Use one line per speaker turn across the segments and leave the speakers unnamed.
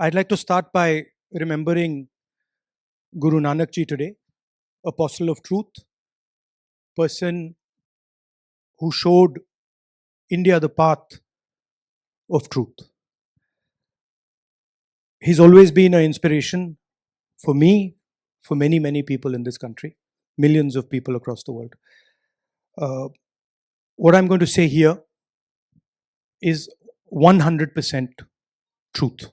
I'd like to start by remembering Guru Nanak Ji today, apostle of truth, person who showed India the path of truth. He's always been an inspiration for me, for many, many people in this country, millions of people across the world. What I'm going to say here is 100% truth.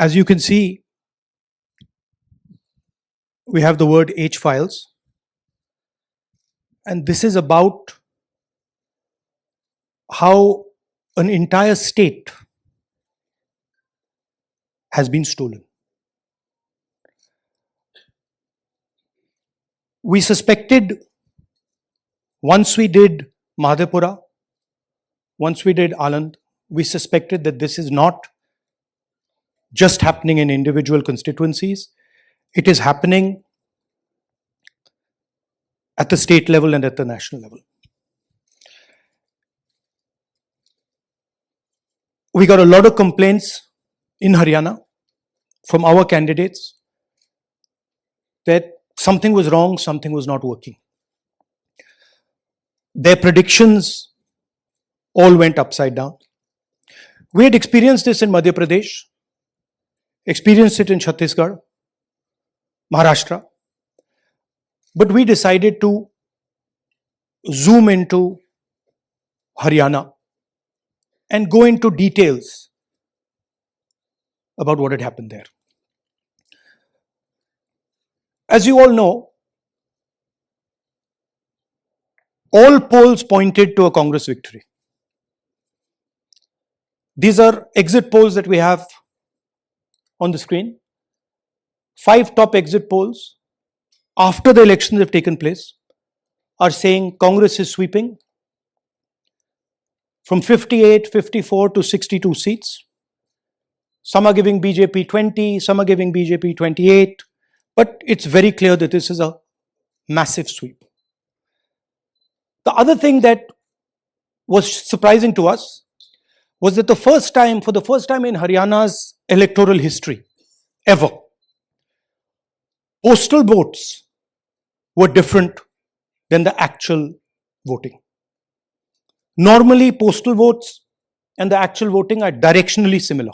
As you can see, we have the word H files, and this is about how an entire state has been stolen. We suspected, once we did Madhepura, once we did Aland, we suspected that this is not just happening in individual constituencies, it is happening at the state level and at the national level. We got a lot of complaints in Haryana from our candidates that something was wrong, something was not working. Their predictions all went upside down. We had experienced this in Madhya Pradesh, experienced it in Chhattisgarh, Maharashtra, but we decided to zoom into Haryana and go into details about what had happened there. As you all know, all polls pointed to a Congress victory. These are exit polls that we have on the screen. 5 top exit polls after the elections have taken place are saying Congress is sweeping from 58, 54 to 62 seats. Some are giving BJP 20, some are giving BJP 28, but it's very clear that this is a massive sweep. The other thing that was surprising to us was that for the first time in Haryana's electoral history, ever, postal votes were different than the actual voting. Normally, postal votes and the actual voting are directionally similar.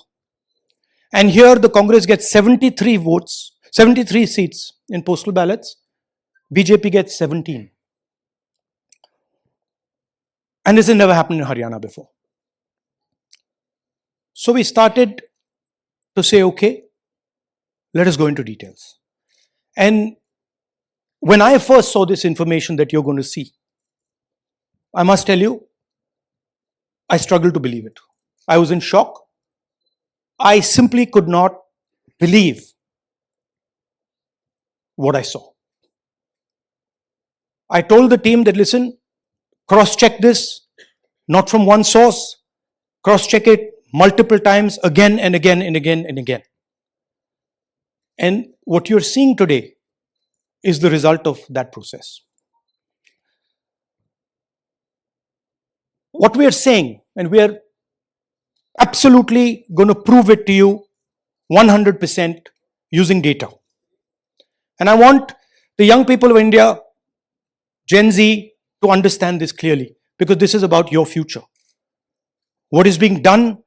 And here the Congress gets 73 votes, 73 seats in postal ballots, BJP gets 17. And this has never happened in Haryana before. So we started to say, okay, let us go into details. And when I first saw this information that you're going to see, I must tell you, I struggled to believe it. I was in shock. I simply could not believe what I saw. I told the team that, listen, cross-check this, not from one source, cross-check it multiple times, again and again and again and again. And what you're seeing today is the result of that process. What we are saying, and we are absolutely going to prove it to you 100% using data. And I want the young people of India, Gen Z, to understand this clearly, because this is about your future. What is being done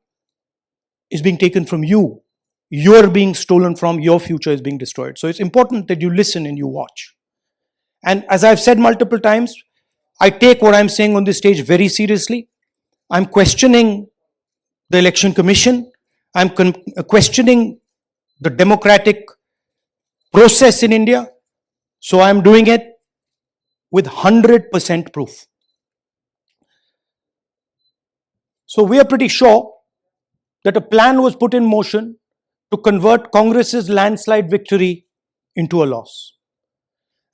is being taken from you. You're being stolen from, your future is being destroyed. So it's important that you listen and you watch. And as I've said multiple times, I take what I'm saying on this stage very seriously. I'm questioning the Election Commission. I'm questioning the democratic process in India. So I'm doing it with 100% proof. So we are pretty sure that a plan was put in motion to convert Congress's landslide victory into a loss.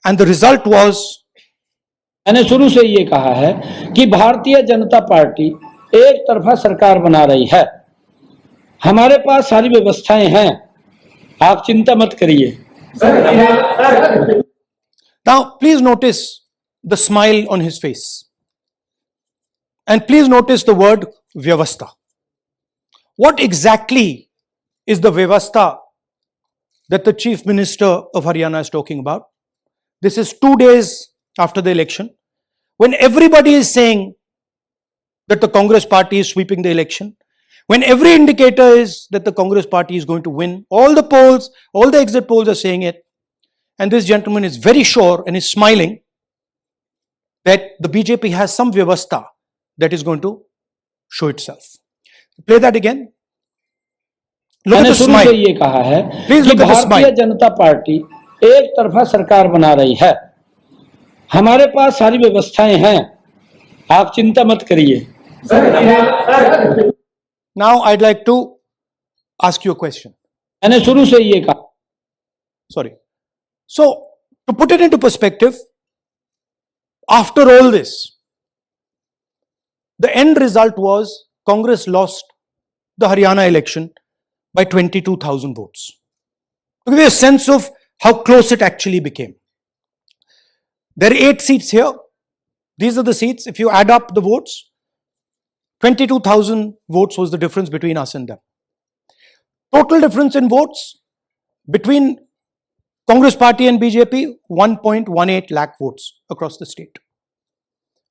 And the result was,
मैंने शुरू से ये कहा है कि Bharatiya Janata party एक तरफा सरकार बना रही है। हमारे पास सारी व्यवस्थाएं हैं, आप चिंता मत करिए।
Now please notice the smile on his face. And please notice the word vyavastha. What exactly is the Vyavastha that the Chief Minister of Haryana is talking about? This is 2 days after the election, when everybody is saying that the Congress party is sweeping the election, when every indicator is that the Congress party is going to win, all the polls, all the exit polls are saying it, and this gentleman is very sure and is smiling that the BJP has some vyavastha that is going to show itself. Play that again. Look at
मैंने
the
शुरू से
smile.
ये कहा है
Please
कि
look at the
भारतीय
smile.
जनता party एक तरफा सरकार बना रही है। हमारे पास सारी व्यवस्थाएं हैं, आप चिंता मत करिए।
Now I'd like to ask you a question.
मैंने शुरू से ये कहा।
Sorry. So, to put it into perspective, after all this, the end result was Congress lost the Haryana election by 22,000 votes. To give you a sense of how close it actually became. There are 8 seats here. These are the seats. If you add up the votes, 22,000 votes was the difference between us and them. Total difference in votes between Congress party and BJP, 1.18 lakh votes across the state.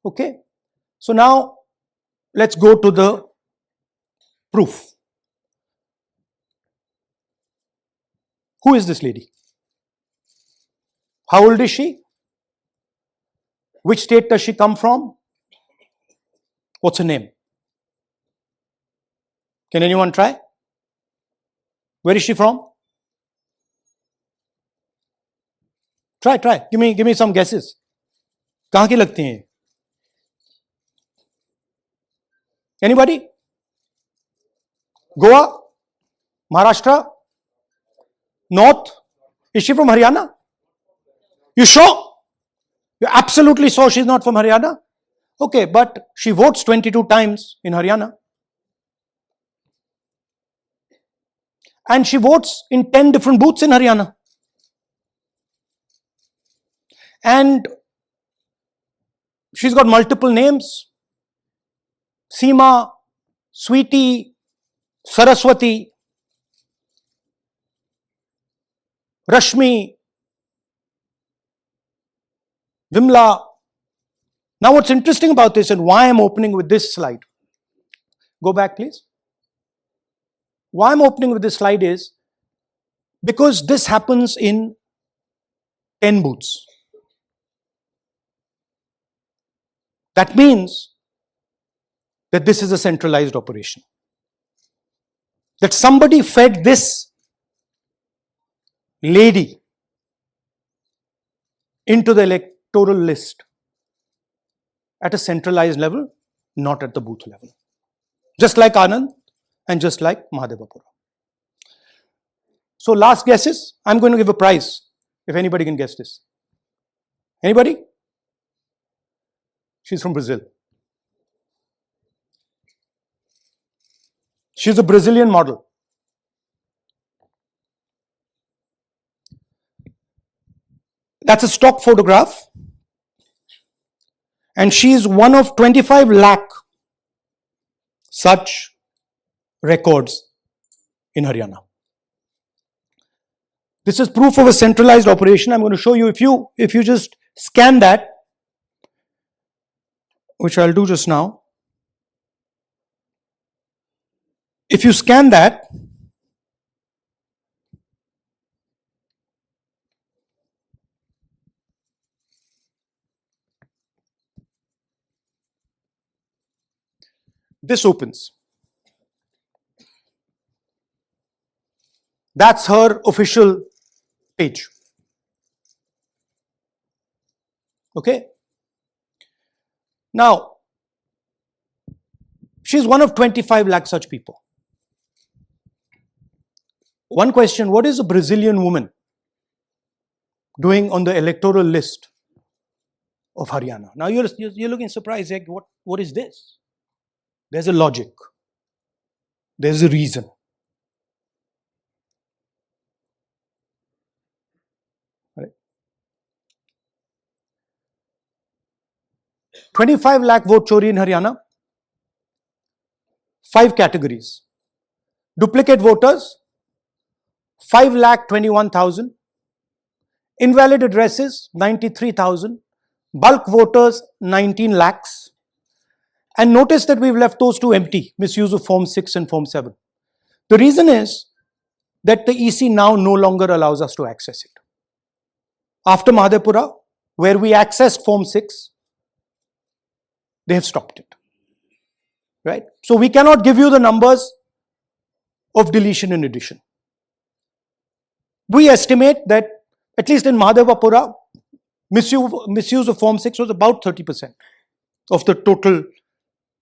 Okay. So now let's go to the proof. Who is this lady? How old is she? Which state does she come from? What's her name? Can anyone try? Where is she from? Try. Give me some guesses. कहाँ की लगती हैं? Anybody? Goa? Maharashtra? North? Is she from Haryana? You sure? You're absolutely sure she's not from Haryana? Okay, but she votes 22 times in Haryana. And she votes in 10 different booths in Haryana. And she's got multiple names. Seema, Sweetie, Saraswati, Rashmi, Vimla. Now what's interesting about this and why I'm opening with this slide. Go back please. Why I'm opening with this slide is because this happens in 10 booths. That means that this is a centralized operation. That somebody fed this lady into the electoral list at a centralized level, not at the booth level. Just like Anand and just like Mahadevapura. So last guesses, I'm going to give a prize if anybody can guess this. Anybody? She's from Brazil. She's a Brazilian model. That's a stock photograph. And she is one of 25 lakh such records in Haryana. This is proof of a centralized operation. I'm going to show you if you just scan that, which I'll do just now. If you scan that, this opens. That's her official page. Okay. Now, she's one of 25 lakh such people. One question, what is a Brazilian woman doing on the electoral list of Haryana? Now you're looking surprised, like what is this? There's a logic. There's a reason. Right. 25 lakh vote chori in Haryana. 5 categories. duplicate voters 5,21,000, invalid addresses 93,000, bulk voters 19 lakhs. And notice that we've left those two empty, misuse of Form 6 and Form 7. The reason is that the EC now no longer allows us to access it. After Madhepura, where we accessed Form 6, they have stopped it. Right? So we cannot give you the numbers of deletion and addition. We estimate that at least in Madhepura, misuse of Form 6 was about 30% of the total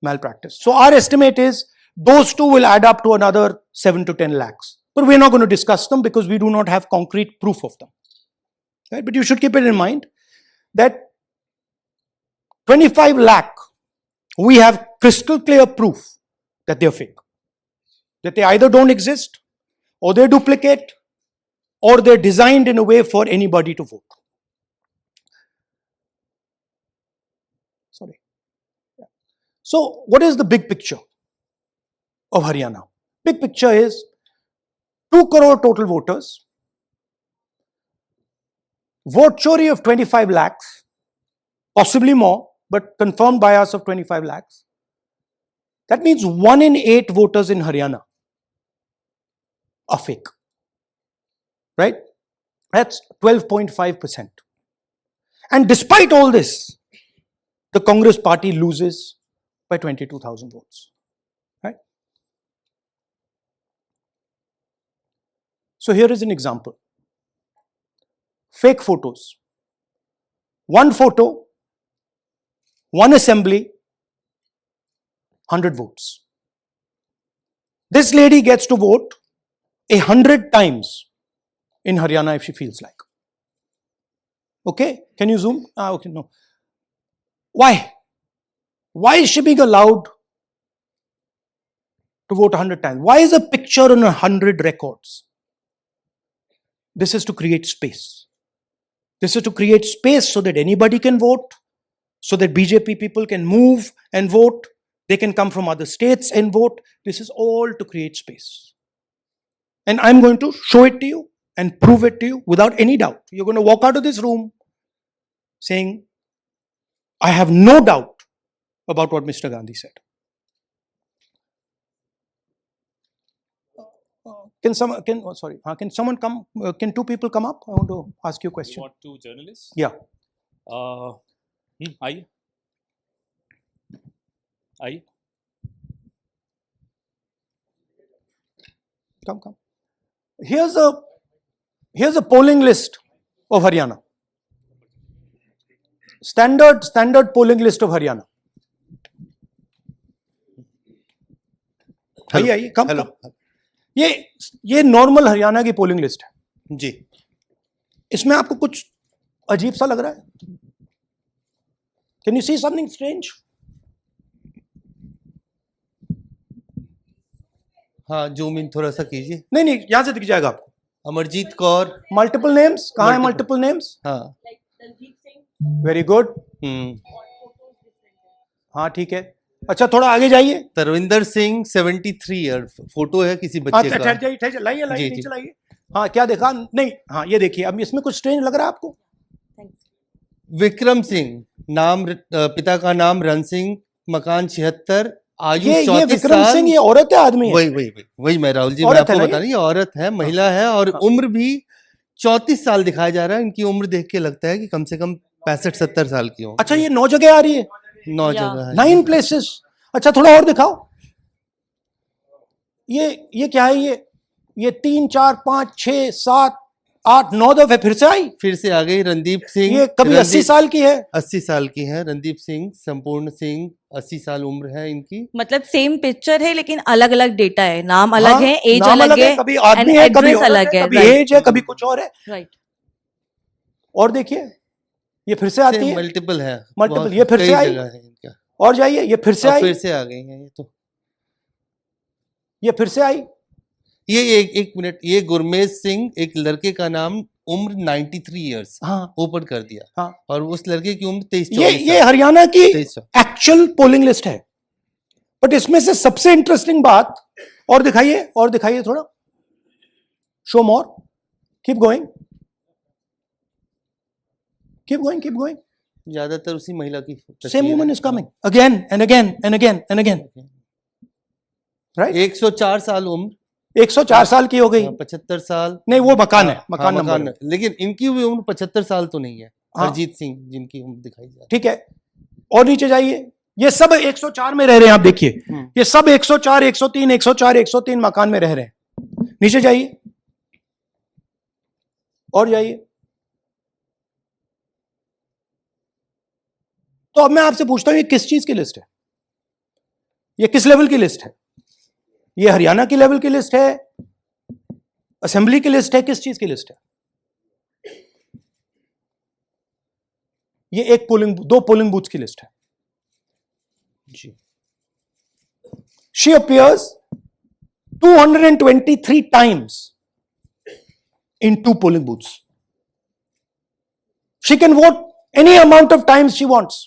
malpractice. So our estimate is those two will add up to another 7 to 10 lakhs. But we're not going to discuss them because we do not have concrete proof of them. Right? But you should keep it in mind that 25 lakh, we have crystal clear proof that they're fake. That they either don't exist, or they're duplicate, or they're designed in a way for anybody to vote. Sorry. So what is the big picture of Haryana? Big picture is 2 crore total voters, vote chori of 25 lakhs, possibly more, but confirmed bias of 25 lakhs. That means 1 in 8 voters in Haryana are fake. Right? That's 12.5%. And despite all this, the Congress party loses by 22,000 votes. Right? So here is an example. Fake photos. 1 photo, 1 assembly, 100 votes. This lady gets to vote 100 times in Haryana if she feels like. Okay, can you zoom? Okay, no. Why? Why is she being allowed to vote 100 times? Why is a picture on 100 records? This is to create space. This is to create space so that anybody can vote, so that BJP people can move and vote. They can come from other states and vote. This is all to create space. And I'm going to show it to you and prove it to you without any doubt. You're going to walk out of this room saying, I have no doubt about what Mr. Gandhi said. Can someone come? Can 2 people come up? I want to ask you a question.
You want 2 journalists?
Yeah.
Aye.
Come. Here's a polling list of Haryana. Standard polling list of Haryana. आइए come
hello
ये normal Haryana की polling list है
जी।
इसमें आपको कुछ अजीब सा लग रहा है? Can you see something strange?
हाँ, जूम इन थोड़ा सा कीजिए।
नहीं यहां से दिख जाएगा आपको।
अमरजीत कौर,
मल्टीपल नेम्स, कहाँ है मल्टीपल नेम्स?
हाँ,
वेरी गुड। हाँ ठीक है। अच्छा थोड़ा आगे जाइए।
तरविंदर सिंह 73 ईयर, फोटो है किसी बच्चे का।
ठहर जाइए, लाइए नीचे लाइए। हाँ क्या देखा? नहीं, हाँ ये देखिए। अब इसमें कुछ स्ट्रेंज लग रहा है आपको?
विक्रम सिंह, नाम पिता का नाम रन सिंह, मकान 76, आयु 34 साल।
विक्रम सिंह ये औरत है आदमी है?
वही मैं राहुल जी, मैं आपको बता रही हूँ, औरत है, महिला है, और उम्र भी 34 साल दिखाया जा रहा है। इनकी उम्र देख के लगता है कि कम से कम 65-70 साल की हो।
अच्छा ये 9 जगह आ रही है?
9 जगह है,
9 प्लेसेस। अच्छा थोड़ा और दिखाओ। ये क्या है? ये 3, 4, 5, 6, 7, 8, 9 दफे फिर से आ गई। रणदीप सिंह, ये कभी 80 साल की है?
80 साल की है। रणदीप सिंह, संपूर्ण सिंह, 80 साल उम्र है इनकी।
मतलब सेम पिक्चर है लेकिन अलग अलग डेटा है, नाम अलग है, एज
नाम
अलग है,
कभी आदमी है, कभी
अलग है,
कभी एज है, कभी कुछ और है।
राइट।
और देखिए ये फिर से आती है,
मल्टीपल है,
मल्टीपल। ये फिर से आई, और जाइए, ये फिर से आई,
फिर से आ गई है।
ये फिर से आई।
ये एक मिनट, ये गुरमेज सिंह, एक लड़के का नाम, उम्र 93 इयर्स,
हाँ
ओपन कर दिया।
हाँ।
और उस लड़के की उम्र 23।
ये हरियाणा की एक्चुअल पोलिंग लिस्ट है। बट इसमें से सबसे इंटरेस्टिंग बात, और दिखाइए थोड़ा, शो मोर, कीप गोइंग,
ज्यादातर उसी महिला की
same woman is coming again and again and again and again, right?
104 साल उम्र,
104 साल की हो गई,
75 साल,
नहीं वो मकान है, मकान
हाँ,
नंबर है।
लेकिन इनकी भी उम्र 75 साल तो नहीं है।
हाँ।
हरजीत सिंह जिनकी उम्र दिखाई जा रही है,
ठीक है, और नीचे जाइए, ये सब 104 में रह रहे हैं, आप देखिए, ये सब 104, 103, 104, 103 मकान में रह रहे हैं। नीचे जाइए और जाइए। तो अब मैं आपसे पूछता हूं, ये किस चीज की लिस्ट है? ये किस लेवल की लिस्ट है? ये हरियाणा की लेवल की लिस्ट है, असेंबली की लिस्ट है, किस चीज की लिस्ट है? ये दो पोलिंग बूथ की लिस्ट है जी। She appears 223 times in 2 polling booths. She can vote any amount of times she wants.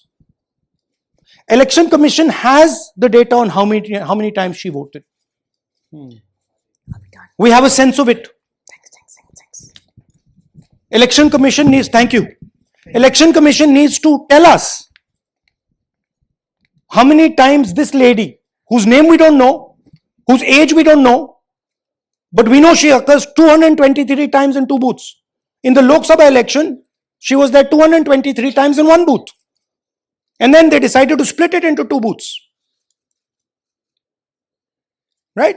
Election Commission has the data on how many times she voted. We have a sense of it. Election Commission needs, thank you. Election Commission needs to tell us how many times this lady, whose name we don't know, whose age we don't know, but we know she occurs 223 times in 2 booths. In the Lok Sabha election, she was there 223 times in 1 booth. And then they decided to split it into 2 booths. Right?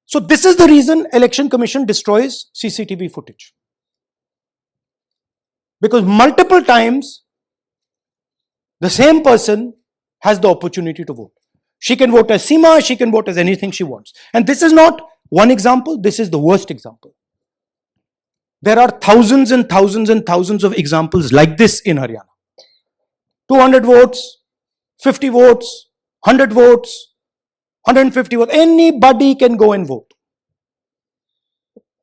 So this is the reason Election Commission destroys CCTV footage. Because multiple times, the same person has the opportunity to vote. She can vote as Seema, she can vote as anything she wants. And this is not one example, this is the worst example. There are thousands and thousands and thousands of examples like this in Haryana. 200 votes, 50 votes, 100 votes, 150 votes. Anybody can go and vote.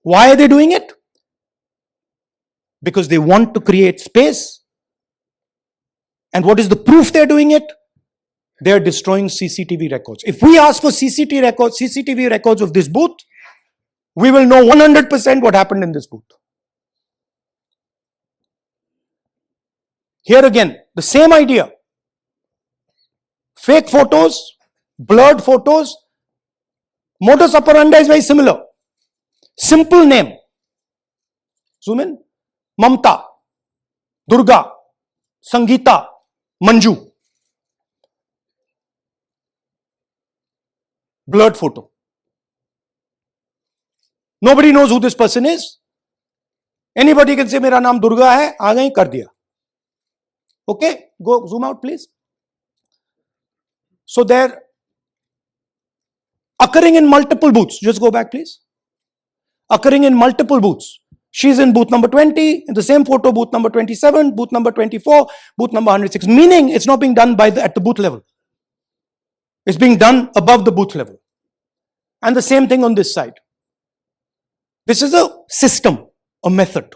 Why are they doing it? Because they want to create space. And what is the proof they're doing it? They are destroying CCTV records. If we ask for CCTV records of this booth, we will know 100% what happened in this booth. Here again, the same idea. Fake photos, blurred photos, modus operandi is very similar. Simple name. Zoom in. Mamta, Durga, Sangeeta, Manju. Blurred photo. Nobody knows who this person is. Anybody can say, मेरा नाम दुर्गा है, आ गई, कर दिया. Okay, go zoom out, please. So they're occurring in multiple booths. Just go back, please. Occurring in multiple booths. She's in booth number 20, in the same photo, booth number 27, booth number 24, booth number 106. Meaning, it's not being done at the booth level. It's being done above the booth level. And the same thing on this side. This is a system, a method.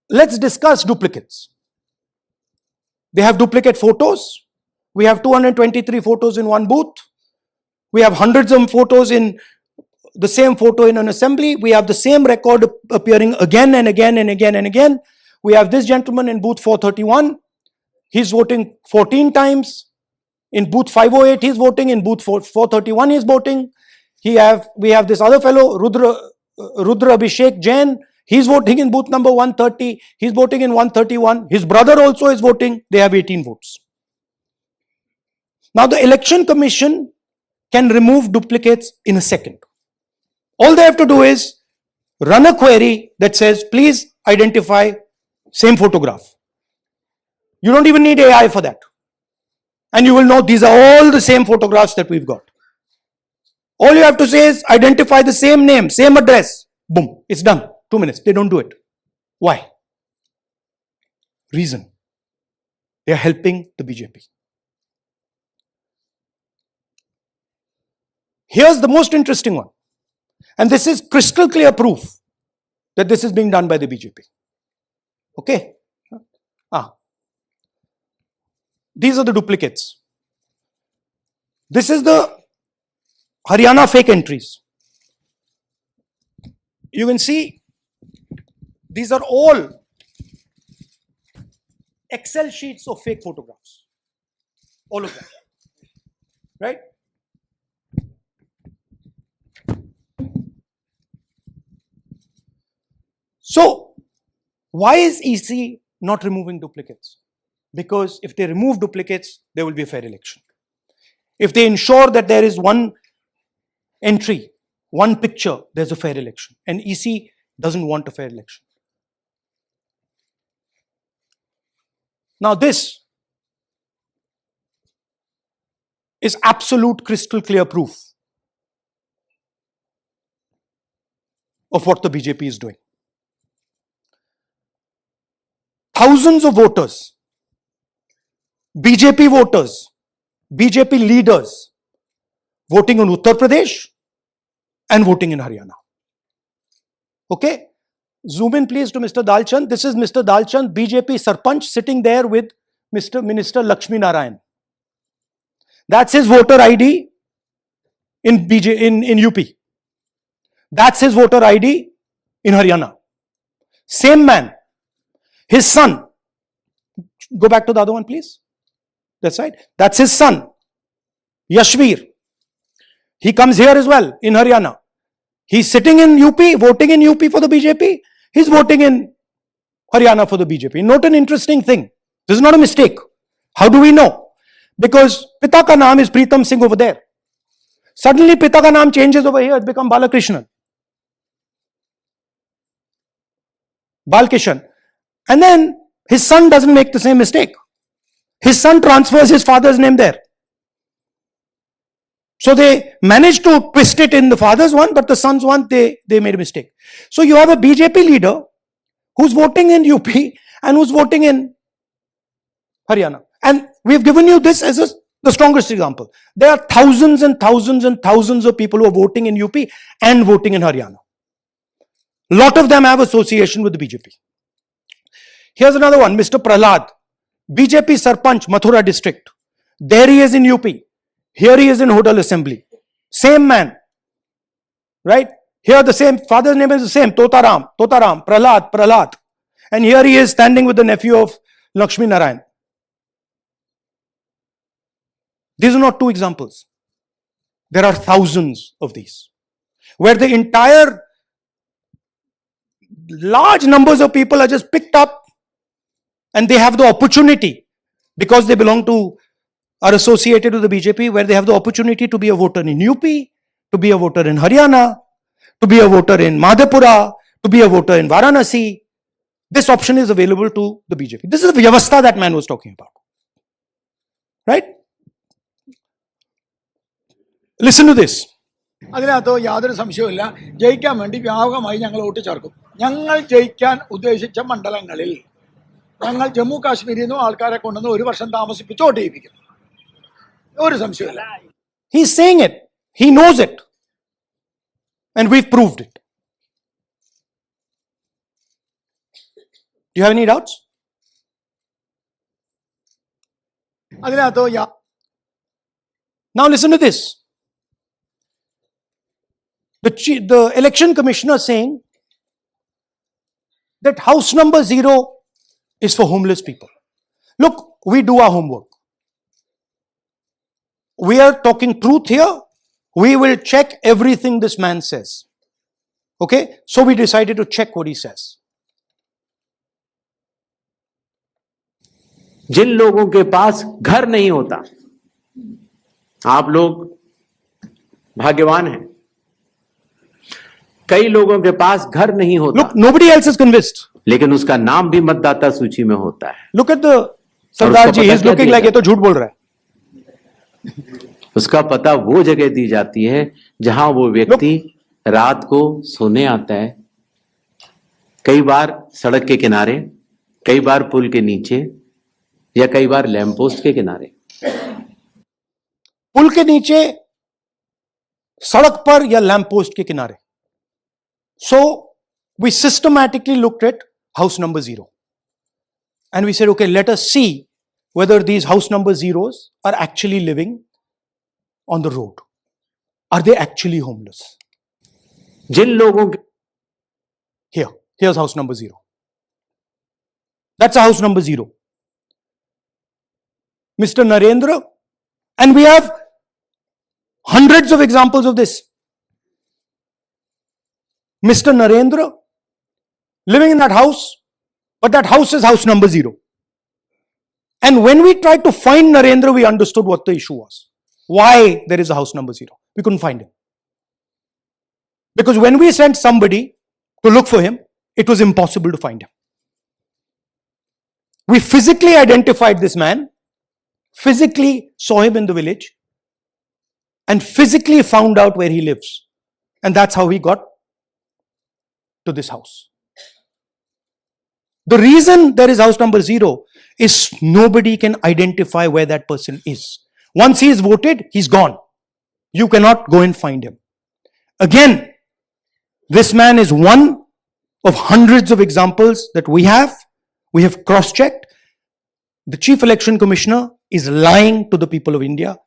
Let's discuss duplicates. They have duplicate photos. We have 223 photos in 1 booth. We have hundreds of photos in the same photo in an assembly. We have the same record appearing again and again and again and again. We have this gentleman in booth 431. He's voting 14 times. In booth 508, he's voting. In booth 431, he's voting. We have this other fellow, Rudra Abhishek Jain. He's voting in booth number 130. He's voting in 131. His brother also is voting. They have 18 votes. Now the Election Commission can remove duplicates in a second. All they have to do is run a query that says, please identify same photograph. You don't even need AI for that. And you will know these are all the same photographs that we've got. All you have to say is identify the same name, same address. Boom, it's done. 2 minutes. They don't do it. Why? Reason. They are helping the BJP. Here's the most interesting one. And this is crystal clear proof that this is being done by the BJP. Okay? These are the duplicates. This is the Haryana fake entries. You can see these are all Excel sheets of fake photographs. All of them. Right? So, why is EC not removing duplicates? Because if they remove duplicates, there will be a fair election. If they ensure that there is one entry, one picture, there's a fair election. And EC doesn't want a fair election. Now this is absolute crystal clear proof of what the BJP is doing. Thousands of voters, BJP voters, BJP leaders voting in Uttar Pradesh and voting in Haryana. Okay? Zoom in please to Mr. Dalchand. This is Mr. Dalchand, BJP Sarpanch, sitting there with Mr. Minister Lakshmi Narayan. That's his voter ID in UP. That's his voter ID in Haryana. Same man. His son. Go back to the other one, please. That's right. That's his son, Yashveer. He comes here as well in Haryana. He's sitting in UP, voting in UP for the BJP. He's voting in Haryana for the BJP. Note an interesting thing. This is not a mistake. How do we know? Because Pita ka naam is Pritam Singh over there. Suddenly Pita ka naam changes over here. It's become Balakrishnan. Balkishan. And then his son doesn't make the same mistake. His son transfers his father's name there. So they managed to twist it in the father's one, but the son's one, they made a mistake. So you have a BJP leader who's voting in UP and who's voting in Haryana. And we've given you this as the strongest example. There are thousands and thousands and thousands of people who are voting in UP and voting in Haryana. A lot of them have association with the BJP. Here's another one, Mr. Prahlad, BJP Sarpanch, Mathura district. There he is in UP. Here he is in Hodal Assembly. Same man. Right? Here the same, father's name is the same, Totaram, Prahlad. And here he is standing with the nephew of Lakshmi Narayan. These are not two examples. There are thousands of these. Where the entire large numbers of people are just picked up and they have the opportunity, because they belong to, are associated with the BJP, where they have the opportunity to be a voter in UP, to be a voter in Haryana, to be a voter in Madhepura, to be a voter in Varanasi. This option is available to the BJP. This is the Vyavastha that man was talking about. Right? Listen to this.
അതിനകത്ത് യാതൊരു സംശയവുമില്ല. ജയിക്കാൻ വേണ്ടി വ്യാപകമായി ഞങ്ങൾ vote ചേർക്കും. ഞങ്ങൾ ജയിക്കാൻ ഉദ്ദേശിച്ച മണ്ഡലങ്ങളിൽ ഞങ്ങൾ ജമ്മു കാശ്മീരിൽ നിന്നും ആൾക്കാരെ കൊണ്ടുവന്ന് ഒരു വർഷം താമസിപ്പിച്ച് വോട്ട് ചെയ്യിപ്പിക്കും. ഒരു സംശയവുമില്ല.
He's saying it. He knows it. And we've proved it. Do you have any doubts?
അതിനകത്ത്
Now listen to this. The election commissioner saying that house number 0 is for homeless people. Look, we do our homework. We are talking truth here. We will check everything this man says. Okay? So we decided to check what he says.
जिन लोगों के पास घर नहीं होता, आप लोग भाग्यवान हैं. कई लोगों के पास घर नहीं होता.
Look, nobody else is convinced.
लेकिन उसका नाम भी मतदाता सूची में होता है.
Look at the Sardar ji. He's looking like ये तो झूठ बोल रहा है.
उसका पता वो जगह दी जाती है जहां वो व्यक्ति रात को सोने आता है. कई बार सड़क के किनारे, कई बार पुल के नीचे, या कई बार लैंप पोस्ट के किनारे.
पुल के नीचे, सड़क पर या लैंप पोस्ट के किनारे. So we systematically looked at house number 0. And we said, okay, let us see whether these house number zeros are actually living on the road. Are they actually homeless?
जिन लोगों के
Here's house number 0. That's a house number 0. Mr. Narendra, and we have hundreds of examples of this. Mr. Narendra living in that house, but that house is house number 0. And when we tried to find Narendra, we understood what the issue was. Why there is a house number 0. We couldn't find him. Because when we sent somebody to look for him, it was impossible to find him. We physically identified this man, physically saw him in the village, and physically found out where he lives. And that's how we got to this house. The reason there is house number 0 is nobody can identify where that person is. Once he is voted, he's gone. You cannot go and find him. Again, this man is one of hundreds of examples that we have. We have cross-checked. The Chief Election Commissioner is lying to the people of India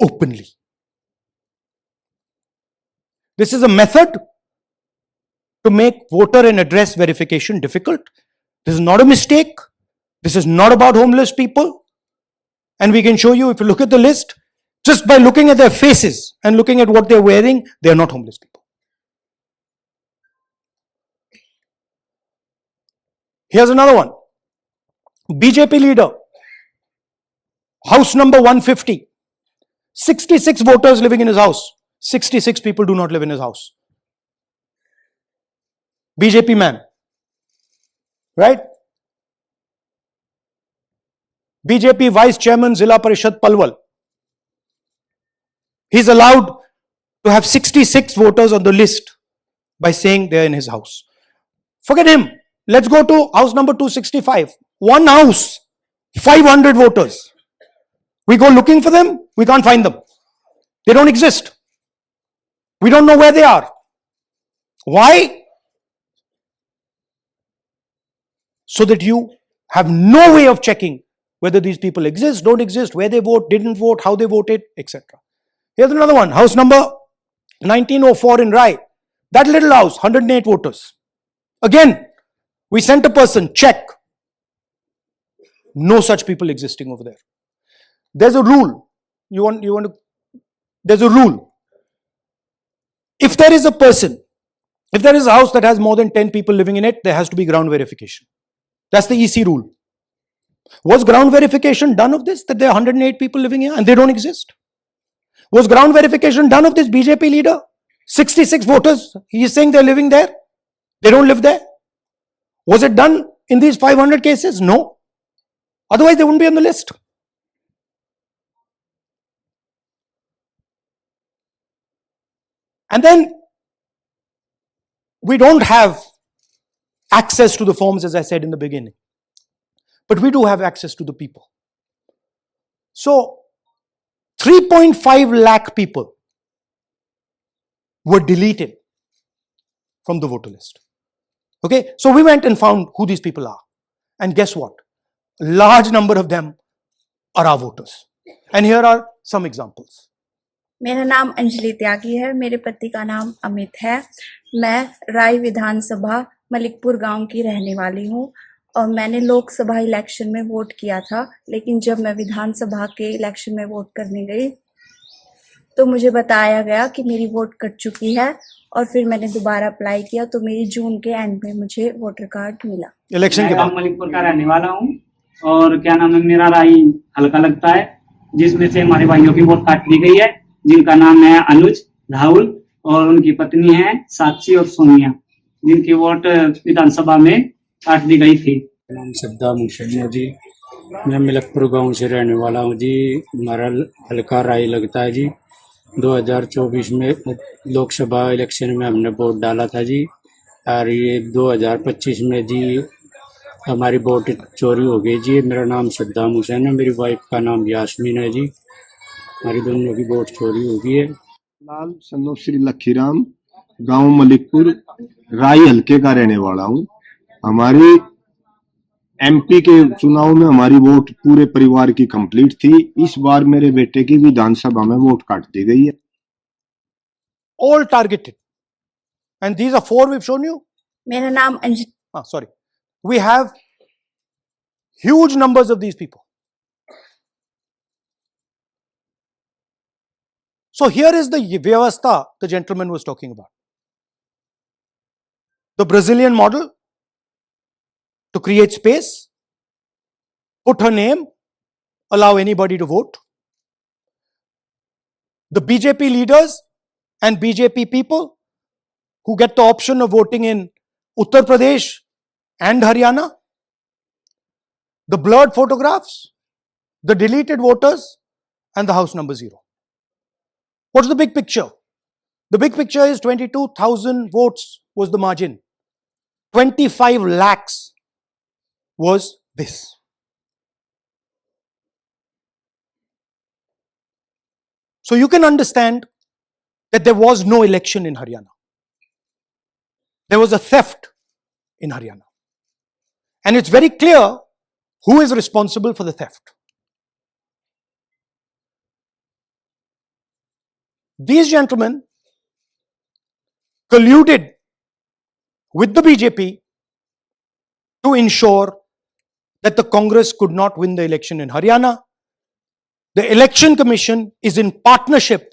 openly. This is a method to make voter and address verification difficult. This is not a mistake. This is not about homeless people. And we can show you, if you look at the list, just by looking at their faces and looking at what they're wearing, they are not homeless people. Here's another one. BJP leader, house number 150. 66 voters living in his house. 66 people do not live in his house. BJP man, right? BJP Vice Chairman Zilla Parishad Palwal. He's allowed to have 66 voters on the list by saying they're in his house. Forget him. Let's go to house number 265. One house, 500 voters. We go looking for them, we can't find them. They don't exist. We don't know where they are. Why? So that you have no way of checking whether these people exist, don't exist, where they vote, didn't vote, how they voted, etc. Here's another one, house number 1904 in Rai. That little house, 108 voters. Again, we sent a person, check. No such people existing over there. There's a rule. There's a rule. If there is a person, if there is a house that has more than 10 people living in it, there has to be ground verification. That's the EC rule. Was ground verification done of this, that there are 108 people living here and they don't exist? Was ground verification done of this BJP leader? 66 voters, he is saying they're living there. They don't live there. Was it done in these 500 cases? No. Otherwise, they wouldn't be on the list. And then we don't have access to the forms, as I said in the beginning. But we do have access to the people. So 3.5 lakh people were deleted from the voter list. Okay, so we went and found who these people are. And guess what? A large number of them are our voters. And here are some examples.
मेरा नाम अंजलि त्यागी है, मेरे पति का नाम अमित है। मैं राय विधानसभा मलिकपुर गांव की रहने वाली हूं और मैंने लोकसभा इलेक्शन में वोट किया था, लेकिन जब मैं विधानसभा के इलेक्शन में वोट करने गई तो मुझे बताया गया कि मेरी वोट कट चुकी है और फिर मैंने दोबारा अप्लाई किया तो मेरी जून के एंड में मुझे वोटर कार्ड मिला।
इलेक्शन के बाद
मलिकपुर का रहने वाला हूँ और क्या नाम है, मेरा राय हल्का लगता है, जिसमें से हमारे भाइयों की वोट काट ली गई है, जिनका नाम है अनुज, राहुल और उनकी पत्नी है साक्षी और सोनिया, जिनकी वोट विधानसभा में काट दी गई थी।
नाम सद्दाम हुसैन है जी, मैं मलिकपुर गांव से रहने वाला हूँ जी। हमारा हल्का राय लगता है जी। 2024 में लोकसभा इलेक्शन में हमने वोट डाला था जी, और ये 2025 में जी हमारी वोट चोरी हो गई जी। मेरा नाम सद्दाम हुसैन है, मेरी वाइफ का नाम यास्मीन है जी। हमारी दोनों की वोट चोरी हो गई है।
लाल सन्नो श्री लखीराम, गांव मलिकपुर, राय हल्के का रहने वाला हूँ। हमारी एमपी के चुनाव में हमारी वोट पूरे परिवार की कंप्लीट थी। इस बार मेरे बेटे की विधानसभा में वोट काट दी गई है।
All targeted. And these are 4 we've shown you.
मेरा नाम Anjali.
Sorry. We have huge numbers of these people. So here is the vyavastha the gentleman was talking about. The Brazilian model to create space, put her name, allow anybody to vote. The BJP leaders and BJP people who get the option of voting in Uttar Pradesh and Haryana. The blurred photographs, the deleted voters, and the house number 0. What's the big picture? The big picture is 22,000 votes was the margin. 25 lakhs was this. So you can understand that there was no election in Haryana. There was a theft in Haryana. And it's very clear who is responsible for the theft. These gentlemen colluded with the BJP to ensure that the Congress could not win the election in Haryana. The Election Commission is in partnership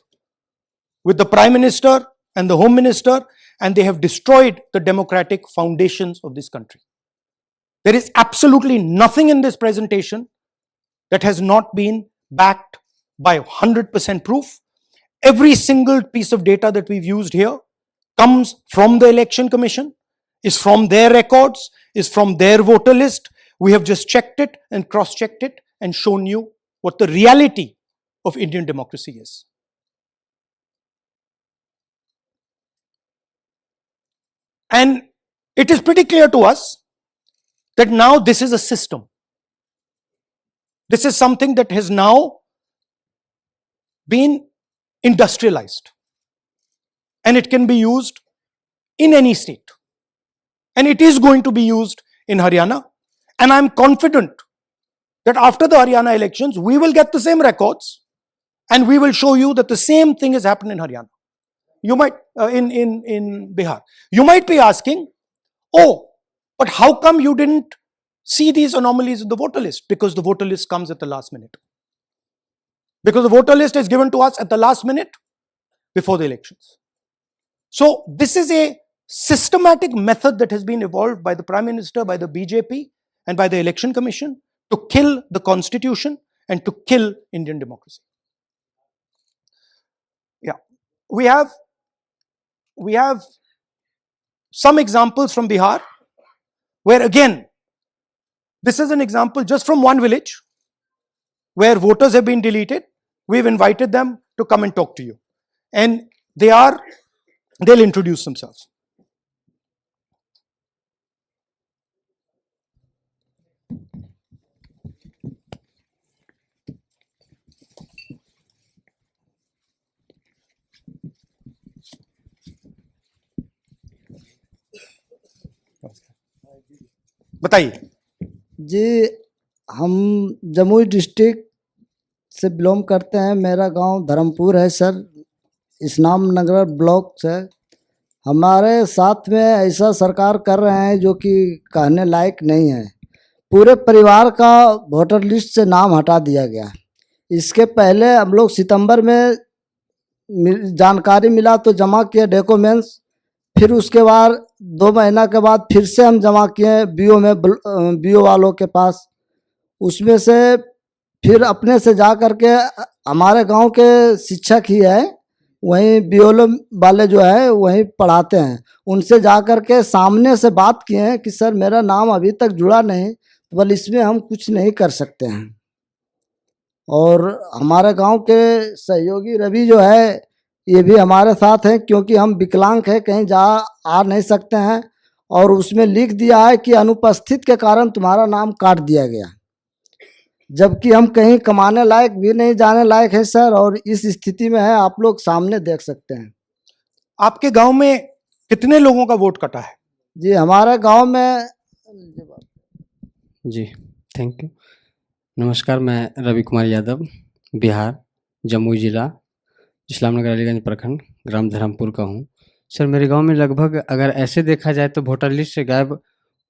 with the Prime Minister and the Home Minister, and they have destroyed the democratic foundations of this country. There is absolutely nothing in this presentation that has not been backed by 100% proof. Every single piece of data that we've used here comes from the Election Commission, is from their records, is from their voter list. We have just checked it and cross-checked it and shown you what the reality of Indian democracy is. And it is pretty clear to us that now this is a system. This is something that has now been industrialized, and it can be used in any state, and it is going to be used in Haryana. And I'm confident that after the Haryana elections we will get the same records and we will show you that the same thing has happened in Haryana. You might in Bihar. You might be asking, oh, but how come you didn't see these anomalies in the voter list? Because the voter list comes at the last minute. Because the voter list is given to us at the last minute before the elections. So this is a systematic method that has been evolved by the Prime Minister, by the BJP, and by the Election Commission to kill the Constitution and to kill Indian democracy. Yeah, we have some examples from Bihar where, again, this is an example just from one village where voters have been deleted. We've invited them to come and talk to you, and they'll introduce themselves. बताइए
जी। हम Jamui district से belong करते हैं। मेरा गांव धर्मपुर है sir, इस्लाम नगर block से। हमारे साथ में ऐसा सरकार कर रहे हैं जो कि कहने लायक नहीं है। पूरे परिवार का वोटर लिस्ट से नाम हटा दिया गया। इसके पहले हम लोग सितंबर में जानकारी मिला तो जमा किए डॉक्यूमेंट्स, फिर उसके बाद 2 महीना के बाद फिर से हम जमा किए बीओ में, बीओ वालों के पास। उसमें से फिर अपने से जा कर के हमारे गांव के शिक्षक ही है, वहीं बीओ वाले जो है वहीं पढ़ाते हैं, उनसे जा कर के सामने से बात किए हैं कि सर मेरा नाम अभी तक जुड़ा नहीं, बल इसमें हम कुछ नहीं कर सकते हैं। और हमारे गांव के सहयोगी रवि जो है ये भी हमारे साथ हैं, क्योंकि हम विकलांग हैं, कहीं जा आ नहीं सकते हैं। और उसमें लिख दिया है कि अनुपस्थित के कारण तुम्हारा नाम काट दिया गया, जबकि हम कहीं कमाने लायक भी नहीं, जाने लायक है सर। और इस स्थिति में है, आप लोग सामने देख सकते हैं।
आपके गांव में कितने लोगों का वोट कटा है?
जी हमारे गांव में
जी, थैंक यू। नमस्कार, मैं रवि कुमार यादव, बिहार, जमुई जिला, इस्लामनगर अलीगंज प्रखंड, ग्राम धरमपुर का हूँ। सर, मेरे गांव में लगभग अगर ऐसे देखा जाए तो वोटर लिस्ट से गायब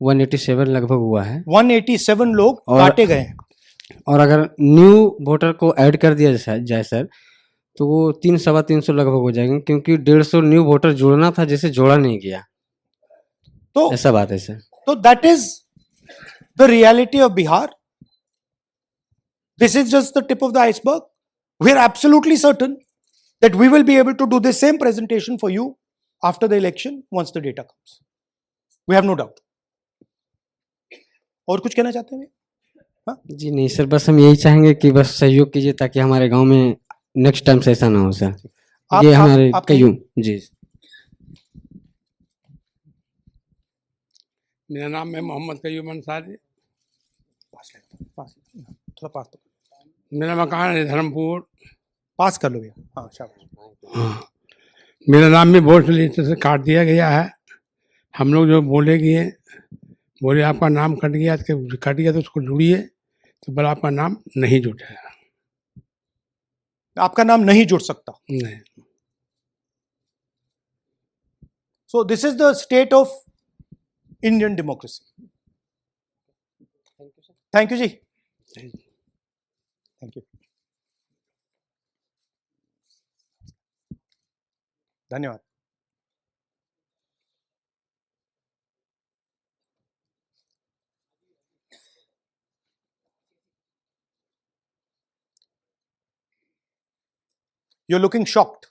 187 लगभग हुआ है।
187 लोग काटे गए हैं।
और अगर न्यू वोटर को ऐड कर दिया जाए सर, तो वो 300-325 लगभग हो जाएंगे, क्योंकि 150 न्यू वोटर जोड़ना था जिसे जोड़ा नहीं गया।
तो
ऐसा बात है सर।
तो that is the reality of Bihar. This is just the tip of the iceberg. We are absolutely certain that we will be able to do the same presentation for you after the election once the data comes. We have no doubt. और कुछ कहना चाहते हैं? हाँ?
जी नहीं sir, बस हम यही चाहेंगे कि बस सहयोग कीजिए ताकि हमारे गांव में नेक्स्ट टाइम से ऐसा ना हो सर। ये हमारे कयूम जी।
मेरा नाम है मोहम्मद कयूम अंसारी।
थोड़ा पास तो।
मेरा मकान है धर्मपुर।
पास कर लो भैया। हाँ, शाबाश।
हाँ, मेरा नाम भी वोटर लिस्ट से काट दिया गया है। हम लोग जो बोले आपका नाम कट गया तो उसको जुड़िए, तो बोला आपका नाम नहीं जुटा है।
आपका नाम नहीं जुड़ सकता।
नहीं।
So this is the state of Indian democracy. Thank you ji. Thank you. धन्यवाद। You're looking shocked.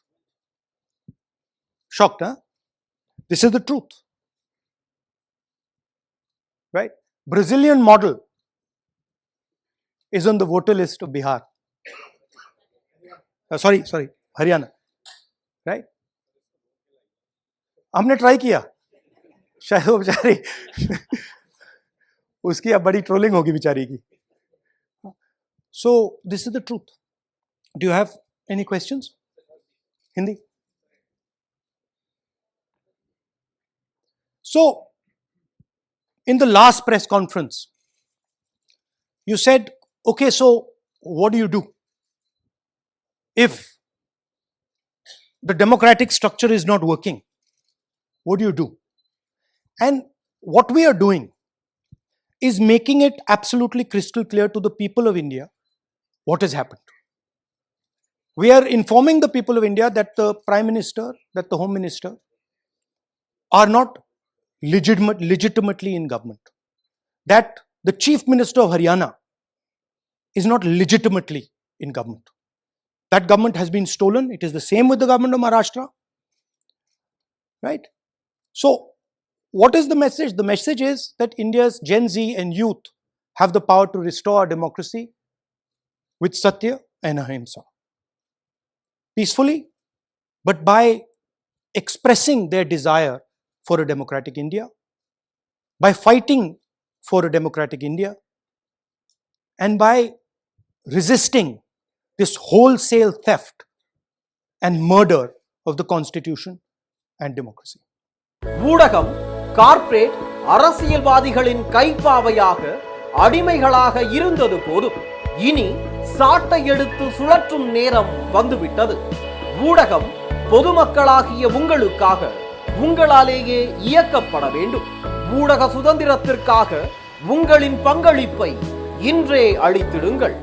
Shocked, huh? This is the truth. Right? Brazilian model is on the voter list of Bihar. Sorry, Haryana. Right? हमने try किया, शायद वो बेचारी उसकी अब बड़ी trolling होगी बेचारी की. So this is the truth. Do you have any questions? Hindi? So, in the last press conference, you said, okay, so what do you do? If the democratic structure is not working, what do you do? And what we are doing is making it absolutely crystal clear to the people of India what has happened. We are informing the people of India that the Prime Minister, that the Home Minister are not legitimately in government. That the Chief Minister of Haryana is not legitimately in government. That government has been stolen. It is the same with the government of Maharashtra. Right? So, what is the message? The message is that India's Gen Z and youth have the power to restore our democracy with Satya and Ahimsa. Peacefully, but by expressing their desire for a democratic India, by fighting for a democratic India, and by resisting this wholesale theft and murder of the Constitution and democracy.
ஊடகம் corporate அரசியல்வாதிகளின் கைப்பாவையாக அடிமைகளாக இருந்தது போதும், இனி சாட்டை எடுத்து சுழற்றும் நேரம் வந்துவிட்டது. ஊடகம் பொதுமக்களாகிய உங்களுக்காக உங்களாலேயே இயக்கப்பட வேண்டும். ஊடக சுதந்திரத்திற்காக உங்களின் பங்களிப்பை இன்றே அளித்திடுங்கள்.